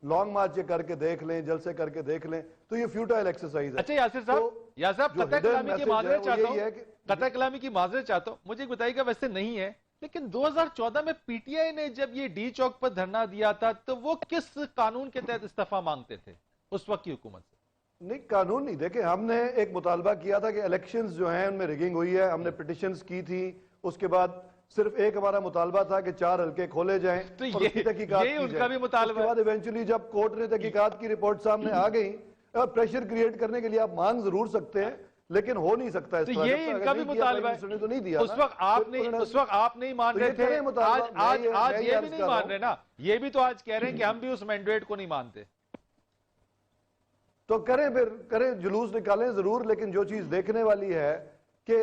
Speaker 5: लॉन्ग मार्च ये करके देख लें, जलसे करके देख लें, तो ये फ्यूटाइल एक्सरसाइज है।
Speaker 1: अच्छा यासिर साहब, यासिर साहब, कतई कलामी की माजरत चाहता हूं, कतई कलामी की माजरत चाहता हूं। मुझे बताइएगा, वैसे नहीं है, लेकिन 2014 में पीटीआई ने जब ये डी चौक पर धरना दिया था तो वो किस कानून के तहत इस्तीफा मांगते थे उस वक्त की हुकूमत से?
Speaker 5: नहीं, कानून नहीं। देखे, हमने एक मुतालबा किया था कि इलेक्शंस जो हैं उनमें रिगिंग हुई है, हमने पिटिशंस की थी। उसके बाद सिर्फ एक हमारा मुतालबा था कि 4 हल्के खोले जाएं,
Speaker 1: तो
Speaker 5: और उसकी तहकीकात
Speaker 1: ये
Speaker 5: की
Speaker 1: उनका
Speaker 5: जाए।
Speaker 1: भी मुतालबा
Speaker 5: उसके बाद इवेंचुअली जब कोर्ट ने तहकीकात की रिपोर्ट सामने आ गई, प्रेशर क्रिएट करने के लिए आप मांग जरूर सकते हैं, लेकिन हो नहीं सकता इस
Speaker 1: तो
Speaker 5: तरह।
Speaker 1: ये
Speaker 5: अगर
Speaker 1: इनका भी
Speaker 5: नहीं किया,
Speaker 1: मुतालबा
Speaker 5: प्राइम मिनिस्टर ने तो नहीं दिया
Speaker 1: उस
Speaker 5: ना।
Speaker 1: वक्त आप नहीं मान
Speaker 5: तो
Speaker 1: रहे
Speaker 5: ये
Speaker 1: थे,
Speaker 5: करें मुतालबा।
Speaker 1: आज
Speaker 5: मैं
Speaker 1: ये
Speaker 5: अर्ज
Speaker 1: भी नहीं
Speaker 5: कर रहा
Speaker 1: मान
Speaker 5: हूं।
Speaker 1: रहे ना, ये भी तो आज कह रहे हैं कि हम भी उस मैंडेट को नहीं मानते।
Speaker 5: तो करें, फिर करें, जुलूस निकालें जरूर, लेकिन जो चीज देखने वाली है कि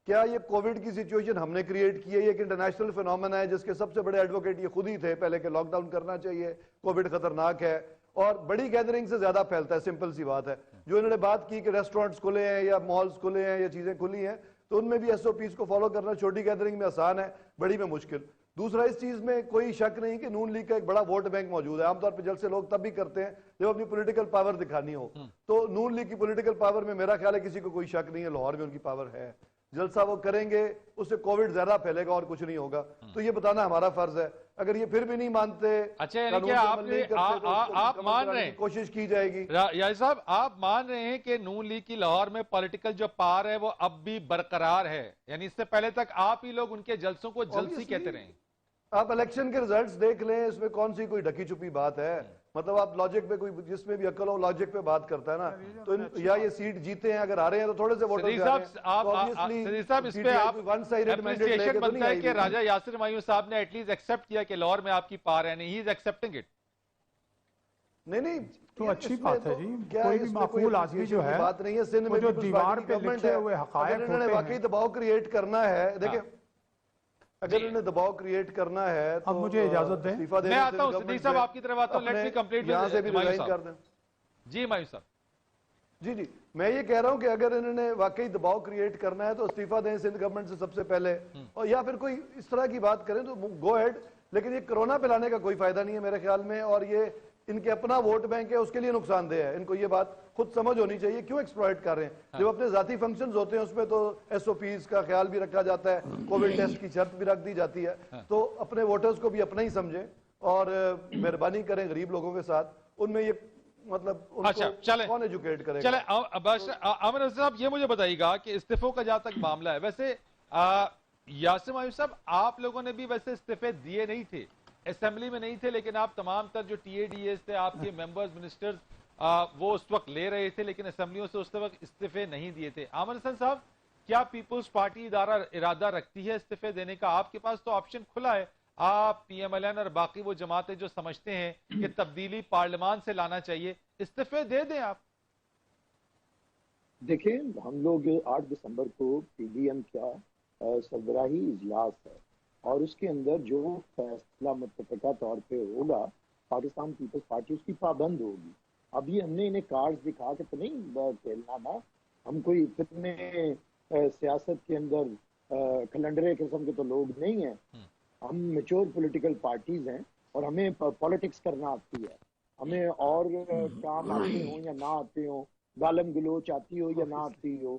Speaker 5: क्या ये कोविड की सिचुएशन हमने क्रिएट की है, ये एक इंटरनेशनल फिनोमेना है जिसके सबसे बड़े एडवोकेट ये खुद ही थे पहले के लॉकडाउन करना चाहिए, कोविड खतरनाक है और बड़ी गैदरिंग से ज्यादा फैलता है। सिंपल सी बात है। जो इन्होंने बात की कि रेस्टोरेंट्स खुले हैं या मॉल्स खुले हैं या चीजें खुली हैं, तो उनमें भी एसओपीज को फॉलो करना छोटी गैदरिंग में आसान है, बड़ी में मुश्किल। दूसरा, इस चीज में कोई शक नहीं कि नून लीग का एक बड़ा वोट बैंक मौजूद है। आमतौर पर जलसे लोग तब भी करते हैं जब अपनी पॉलिटिकल पावर दिखानी हो। तो नून लीग की पॉलिटिकल पावर में मेरा ख्याल है किसी को कोई शक नहीं है, लाहौर में उनकी पावर है। जलसा वो करेंगे, उससे कोविड ज्यादा फैलेगा और कुछ नहीं होगा। तो ये बताना हमारा फर्ज है। अगर ये फिर भी नहीं मानते,
Speaker 1: अच्छा, यानी
Speaker 5: कानून
Speaker 1: कि
Speaker 5: को अमल
Speaker 1: आपने
Speaker 5: नहीं करते, तो उसको
Speaker 1: आप
Speaker 5: कमल
Speaker 1: मान
Speaker 5: कराने
Speaker 1: रहे
Speaker 5: की
Speaker 1: हैं,
Speaker 5: कोशिश की जाएगी।
Speaker 1: यासिर साहब, आप मान रहे हैं कि नून लीग की लाहौर में पॉलिटिकल जो पावर है वो अब भी बरकरार है, यानी इससे पहले तक आप ही लोग उनके जलसों को जलसी कहते रहे।
Speaker 5: आप इलेक्शन के रिजल्ट्स देख लें, इसमें कौन सी कोई ढकी छुपी बात है? मतलब आप लॉजिक पे, कोई जिसमें भी अक्ल हो लॉजिक पे बात करता है ना। तो या ये सीट जीते हैं, अगर आ रहे हैं तो थोड़े से वोटर
Speaker 1: सदीक साहब, इस पे आप एप्रिसिएशन बनता है कि राजा यासिर मायूं साहब ने एटलीस्ट एक्सेप्ट किया कि लाहौर में आपकी पावर है, ही इज एक्सेप्टिंग इट।
Speaker 5: नहीं,
Speaker 6: तो अच्छी बात है जी। कोई भी माकूल आदमी जो है,
Speaker 5: बात नहीं है। सिंध में
Speaker 6: जो दीवार पे लिखे हुए हकायक
Speaker 5: इन्होंने वाकई दबाव क्रिएट करना है, देखिए अगर इन्हें दबाव क्रिएट करना है तो
Speaker 6: अब मुझे इजाजत दें,
Speaker 1: मैं आता हूं सिद्दीक साहब आपकी तरफ आता हूं। लेट मी कंप्लीट
Speaker 5: यहां से भी रिजाइन कर दें।
Speaker 1: जी मायूं साहब।
Speaker 5: जी, मैं ये कह रहा हूं कि अगर इन्होंने वाकई दबाव क्रिएट करना है तो इस्तीफा दें सिंध गवर्नमेंट से सबसे पहले, और या फिर कोई इस तरह की बात करें तो गो हेड। लेकिन ये कोरोना फैलाने का कोई फायदा नहीं है मेरे ख्याल में, और ये इनके अपना वोट बैंक है, उसके लिए नुकसानदेह है। इनको ये बात खुद समझ होनी चाहिए, क्यों एक्सप्लॉइट कर रहे हैं। जब अपने जाती फंक्शंस होते हैं उसमें तो एसओपीज का ख्याल भी रखा जाता है, कोविड टेस्ट की शर्त भी रख दी जाती है। तो अपने वोटर्स को भी अपना ही समझें और मेहरबानी करें गरीब लोगों के साथ। उनमें ये मतलब
Speaker 1: अच्छा,
Speaker 5: उनको
Speaker 1: चलें।
Speaker 5: कौन एजुकेट करेगा?
Speaker 1: चले आमिर हसन साहब, ये मुझे बताइएगा कि इस्तीफों का जहां तक मामला है, वैसे यासिम आयुब साहब, आप लोगों ने भी वैसे इस्तीफे दिए नहीं थे, असेंबली में नहीं थे, लेकिन आप तमाम तर जो टीएडीएस थे, आपके मेंबर्स, मिनिस्टर्स, वो उस वक्त ले रहे थे, लेकिन असेंबलियों से उस वक्त इस्तीफे नहीं दिए थे। आमिर हसन साहब, क्या पीपुल्स पार्टी इरादा रखती है इस्तीफे देने का? आपके पास तो ऑप्शन खुला है, आप पीएमएलएन और बाकी वो जमातें जो समझते हैं कि तब्दीली पार्लियामान से लाना चाहिए, इस्तीफे दे दें आप।
Speaker 7: देखिए, हम लोग 8 दिसंबर को पीडीएम का सरबराही इजलास है और उसके अंदर जो फैसला मुत्तफ़िका तौर पे होगा, पाकिस्तान पीपल्स पार्टी उसकी पाबंद होगी। अभी हमने इन्हें कार्ड्स दिखा के तो नहीं खेलना ना, हम कोई इतने सियासत के अंदर खलंडरे किस्म के तो लोग नहीं हैं। हम मेच्योर पॉलिटिकल पार्टीज हैं और हमें पॉलिटिक्स करना आती है। हमें और काम आते हो या ना आते हो, गालम गलोच आती हो या ना आती हो,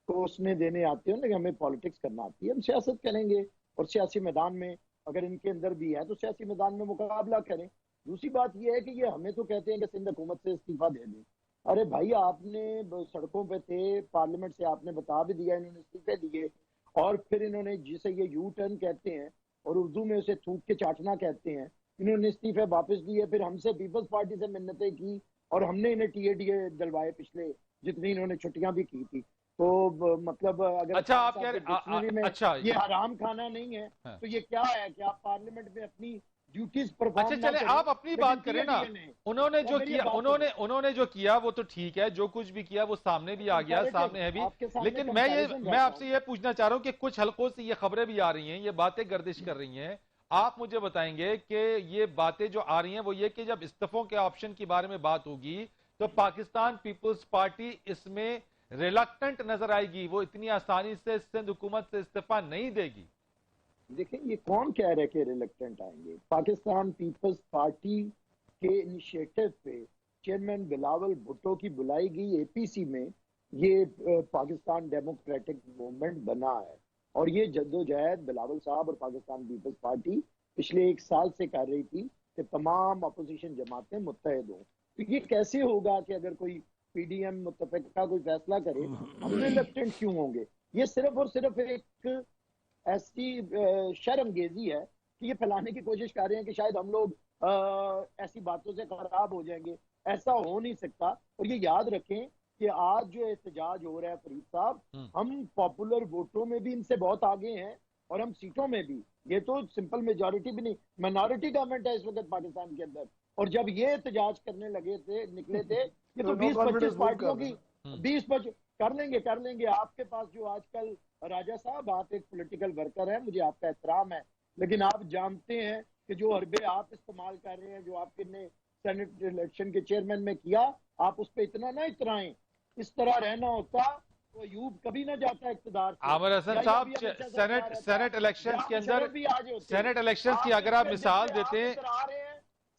Speaker 7: कोसने देने आते हो, लेकिन हमें पॉलिटिक्स करना आती है। हम सियासत करेंगे और सियासी मैदान में अगर इनके अंदर भी है तो सियासी मैदान में मुकाबला करें। दूसरी बात यह है कि ये हमें तो कहते हैं कि सिंध हुकूमत से इस्तीफा दे दें। अरे भाई, आपने सड़कों पे थे, पार्लियामेंट से आपने बता भी दिया, इन्होंने इस्तीफे दिए और फिर इन्होंने, जिसे ये यू टर्न कहते हैं और उर्दू में उसे थूक के चाटना कहते हैं, इन्होंने इस्तीफे वापस दिए, फिर हमसे पीपल्स पार्टी से मिन्नतें की और हमने इन्हें टीएडीए दिलवाए पिछले जितनी इन्होंने छुट्टियां भी की थी। तो मतलब अगर
Speaker 1: अच्छा, आप कह रहे
Speaker 7: में
Speaker 1: अच्छा,
Speaker 7: ये हराम खाना नहीं है
Speaker 1: हाँ।
Speaker 7: तो ये क्या है कि आप पार्लियामेंट में अपनी ड्यूटीज परफॉर्म
Speaker 1: अच्छा,
Speaker 7: ना
Speaker 1: चले
Speaker 7: करें,
Speaker 1: आप अपनी
Speaker 7: लेकिन
Speaker 1: बात करें ना।
Speaker 7: TADA ने-
Speaker 1: उन्होंने
Speaker 7: वो
Speaker 1: जो
Speaker 7: मेरी
Speaker 1: किया,
Speaker 7: बात
Speaker 1: उन्होंने जो किया वो तो ठीक है, जो कुछ भी किया वो सामने भी आ गया,
Speaker 7: Comparative,
Speaker 1: सामने है भी।
Speaker 7: आपके सामने
Speaker 1: लेकिन
Speaker 7: comparison
Speaker 1: मैं
Speaker 7: रखा
Speaker 1: आपसे ये पूछना चाह रहा हूं कि कुछ हलकों से ये खबरें भी आ रही हैं, ये बातें गर्दिश कर रही हैं, आप मुझे बताएंगे कि ये बातें जो आ रही हैं वो ये कि जब इस्तीफों के ऑप्शन के बारे में बात होगी तो पाकिस्तान पीपुल्स पार्टी इसमें रिलक्टेंट नजर आएगी, वो इतनी आसानी से सिंध हुकूमत से इस्तीफा नहीं देगी।
Speaker 7: देखिए, ये कौन कह रहा है कि रिलक्टेंट आएंगे? पाकिस्तान पीपल्स पार्टी के इनिशिएटिव पे चेयरमैन बिलावल भुट्टो की बुलाई गई एपीसी में ये पाकिस्तान डेमोक्रेटिक मूवमेंट बना है और ये जद्दोजहद बिलावल साहब और पाकिस्तान पीपल्स पार्टी पिछले 1 साल से कर रही थी कि तमाम अपोजिशन जमातें मुत्तहिद हों। तो ये कैसे होगा कि अगर कोई पीडीएम मुत्तफिका कोई फैसला करे, हम रिलक्टेंट क्यों होंगे? ये सिर्फ और सिर्फ एक ऐसी शर्मगेजी है कि ये फैलाने की कोशिश कर रहे हैं कि शायद हम लोग ऐसी बातों से खराब हो जाएंगे। ऐसा हो नहीं सकता। और ये याद रखें कि आज जो एहतजाज हो रहा है फरीद साहब, हम पॉपुलर वोटों में भी इनसे बहुत आगे हैं और हम सीटों में भी। ये तो सिंपल मेजॉरिटी भी नहीं, माइनॉरिटी गवर्नमेंट है इस वक्त पाकिस्तान के अंदर। और जब ये एहतजाज करने निकले थे ये तो 20-25 पार्टियों की 20-25 कर लेंगे। आपके पास जो आजकल राजा साहब, आप एक पॉलिटिकल वर्कर हैं, मुझे आपका एहतराम है, लेकिन आप जानते हैं कि जो हरबे आप इस्तेमाल कर रहे हैं, जो आपके ने सेनेट इलेक्शन के चेयरमैन में किया, आप उस पर इतना ना इतराएं। इस तरह रहना होता तो अयूब कभी ना जाता इकतदार से।
Speaker 1: आमिर हसन साहब, सेनेट इलेक्शंस के अंदर, सेनेट इलेक्शंस की अगर आप मिसाल देते हैं,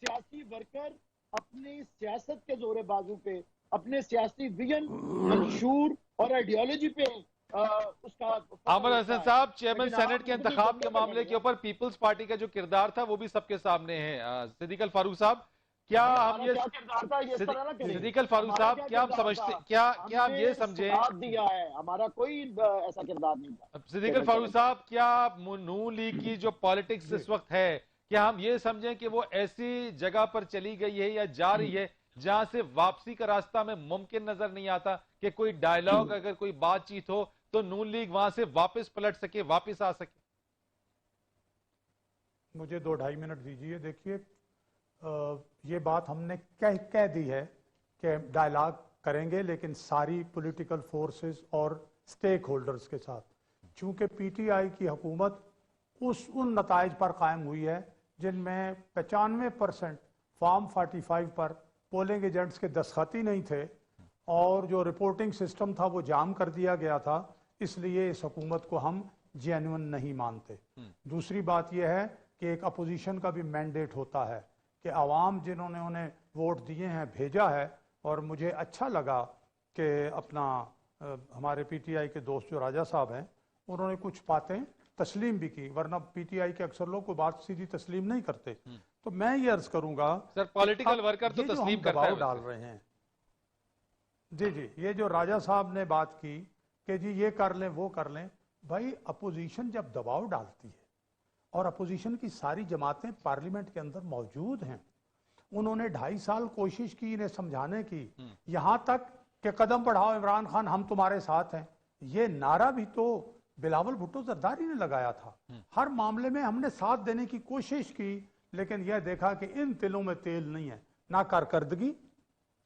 Speaker 7: सियासी वर्कर अपनी सियासत के जोरे बाजू पे, अपने सियासी विजन, मंशूर और आइडियोलॉजी पे उसका।
Speaker 1: आमिर हसन साहब, चेयरमैन सेनेट के इंतखाब के मामले के ऊपर पीपल्स पार्टी का जो किरदार था वो भी सबके सामने है। सिद्दीक अल फारूक साहब, क्या हम ये सिद्दीक अल फारूक साहब, क्या आप समझते, क्या आप ये समझें
Speaker 7: दिया है, हमारा कोई ऐसा किरदार नहीं था।
Speaker 1: सिद्दीक अल फारूक साहब, क्या नून लीग की जो पॉलिटिक्स इस वक्त है, क्या हम ये समझें कि वो ऐसी जगह पर चली गई है या जा रही है जहां से वापसी का रास्ता में मुमकिन नजर नहीं आता कि कोई डायलॉग, अगर कोई बातचीत हो तो नून लीग वहां से वापस पलट सके, वापस आ सके?
Speaker 6: मुझे 2-2.5 मिनट दीजिए। देखिए, ये बात हमने कह दी है कि डायलॉग करेंगे, लेकिन सारी पॉलिटिकल फोर्सेस और स्टेक होल्डर्स के साथ। चूंकि पीटीआई की हुकूमत उन नताइज पर कायम हुई है जिनमें 95% फॉर्म 45 पर पोलिंग एजेंट्स के दस्तखत ही नहीं थे और जो रिपोर्टिंग सिस्टम था वो जाम कर दिया गया था। इसलिए इस हुकूमत को हम जेन्युइन नहीं मानते। दूसरी बात यह है कि एक अपोजिशन का भी मैंडेट होता है कि आवाम जिन्होंने उन्हें वोट दिए हैं, भेजा है। और मुझे अच्छा लगा कि अपना हमारे पीटीआई के दोस्त जो राजा साहब हैं, उन्होंने कुछ बातें तस्लीम भी की, वरना पीटीआई के अक्सर लोग कोई बात सीधी तस्लीम नहीं करते। तो मैं ये अर्ज करूंगा
Speaker 1: सर, पॉलिटिकल
Speaker 6: अब
Speaker 1: वर्कर तो
Speaker 6: ये जो हम
Speaker 1: तस्लीम करता है
Speaker 6: दबाव डाल रहे हैं, जी जी, ये जो राजा साहब ने बात की कि जी ये कर लें वो कर लें, भाई अपोजिशन जब दबाव डालती है और अपोजिशन की सारी जमातें पार्लियामेंट के अंदर मौजूद हैं, उन्होंने 2.5 साल कोशिश की इन्हें समझाने की, यहां तक कि कदम बढ़ाओ इमरान खान, हम तुम्हारे साथ हैं। ये नारा भी तो बिलावल भुट्टो जरदारी ने लगाया था। हर मामले में हमने साथ देने की कोशिश की, लेकिन यह देखा कि इन तिलों में तेल नहीं है, ना कारकर्दगी,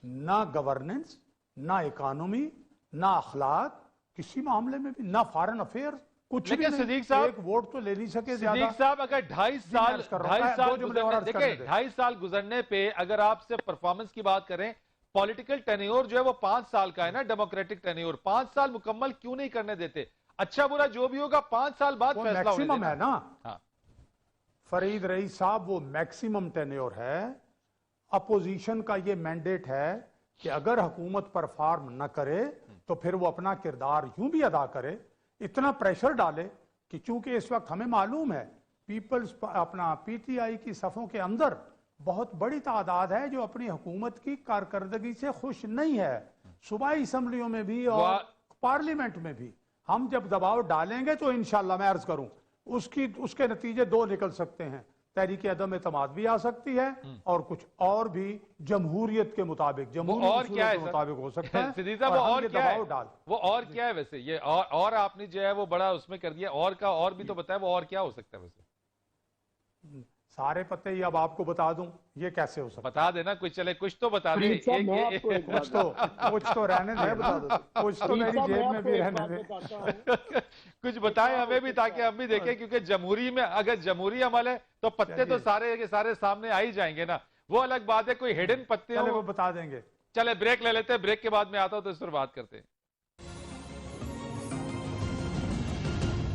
Speaker 6: ना गवर्नेंस, ना इकोनॉमी, ना अखलाक, किसी मामले में भी ना फॉरेन अफेयर, कुछ भी
Speaker 1: लेकिन
Speaker 6: नहीं।
Speaker 1: सिद्दीक साहब,
Speaker 6: एक वोट तो ले नहीं सके
Speaker 1: सिद्दीक
Speaker 6: ज्यादा।
Speaker 1: साहब, अगर 2.5 साल
Speaker 6: अर्ज कर रहा हूं, दो जुमले और अर्ज करने दें।
Speaker 1: 2.5 साल गुजरने पे अगर आप सिर्फ परफॉर्मेंस की बात करें, पॉलिटिकल टेन्योर जो है वो 5 साल का है ना, डेमोक्रेटिक टेन्योर 5 साल मुकम्मल क्यों नहीं करने देते? अच्छा बुरा जो भी होगा 5 साल बाद
Speaker 6: वो
Speaker 1: फैसला होने
Speaker 6: मैक्सिमम
Speaker 1: देना।
Speaker 6: है ना
Speaker 1: हाँ।
Speaker 6: फरीद रईस साहब, वो मैक्सिमम टेन्योर है। अपोजिशन का ये मैंडेट है कि अगर हुकूमत परफॉर्म न करे तो फिर वो अपना किरदार यूं भी अदा करे, इतना प्रेशर डाले कि चूंकि इस वक्त हमें मालूम है पीपल्स अपना पीटीआई की सफ़ों के अंदर बहुत बड़ी तादाद है जो अपनी हुकूमत की कारकर्दगी से खुश नहीं है, सूबाई असम्बलियों में भी और पार्लियामेंट में भी। हम जब दबाव डालेंगे तो इंशाल्लाह मैं अर्ज करूं उसके नतीजे 2 निकल सकते हैं, तहरीक अदम एतमाद भी आ सकती है और कुछ और भी जमहूरियत के मुताबिक, जमहूरी
Speaker 1: और
Speaker 6: उसूलों
Speaker 1: क्या है
Speaker 6: के
Speaker 1: सर?
Speaker 6: मुताबिक हो सकता है।
Speaker 1: सिद्दीक साहब, वो
Speaker 6: हम
Speaker 1: और
Speaker 6: ये
Speaker 1: क्या है?
Speaker 6: दबाव डाल
Speaker 1: वो और क्या है वैसे? ये और आपने जो है वो बड़ा उसमें कर दिया, और का और भी तो बताया, वो और क्या हो सकता है वैसे?
Speaker 6: सारे पत्ते ही अब आपको बता दूं, ये कैसे हो सकता
Speaker 1: बता देना, कुछ चले, कुछ तो बता दे।
Speaker 7: फरीद साहब, मैं आपको एक
Speaker 6: है?
Speaker 7: बात
Speaker 6: कुछ तो रहने दे,
Speaker 5: बता दो।
Speaker 6: कुछ तो
Speaker 7: फरीद
Speaker 6: मेरी
Speaker 7: साहब, मैं
Speaker 6: जेब में
Speaker 7: आपको
Speaker 6: भी
Speaker 7: एक
Speaker 6: रहने
Speaker 7: बात
Speaker 6: दे।
Speaker 7: बताता हूं।
Speaker 1: कुछ बताएं हमें भी, ताकि हम भी देखें, क्योंकि जमहूरी में अगर जमहूरी अमल है तो पत्ते तो सारे के सारे सामने आ ही जाएंगे ना। वो अलग बात है कोई हिडन पत्ते
Speaker 6: चले
Speaker 1: हो।
Speaker 6: वो बता देंगे।
Speaker 1: चले ब्रेक ले लेते हैं, ब्रेक के बाद में आता हूं तो इस पर बात करते हैं।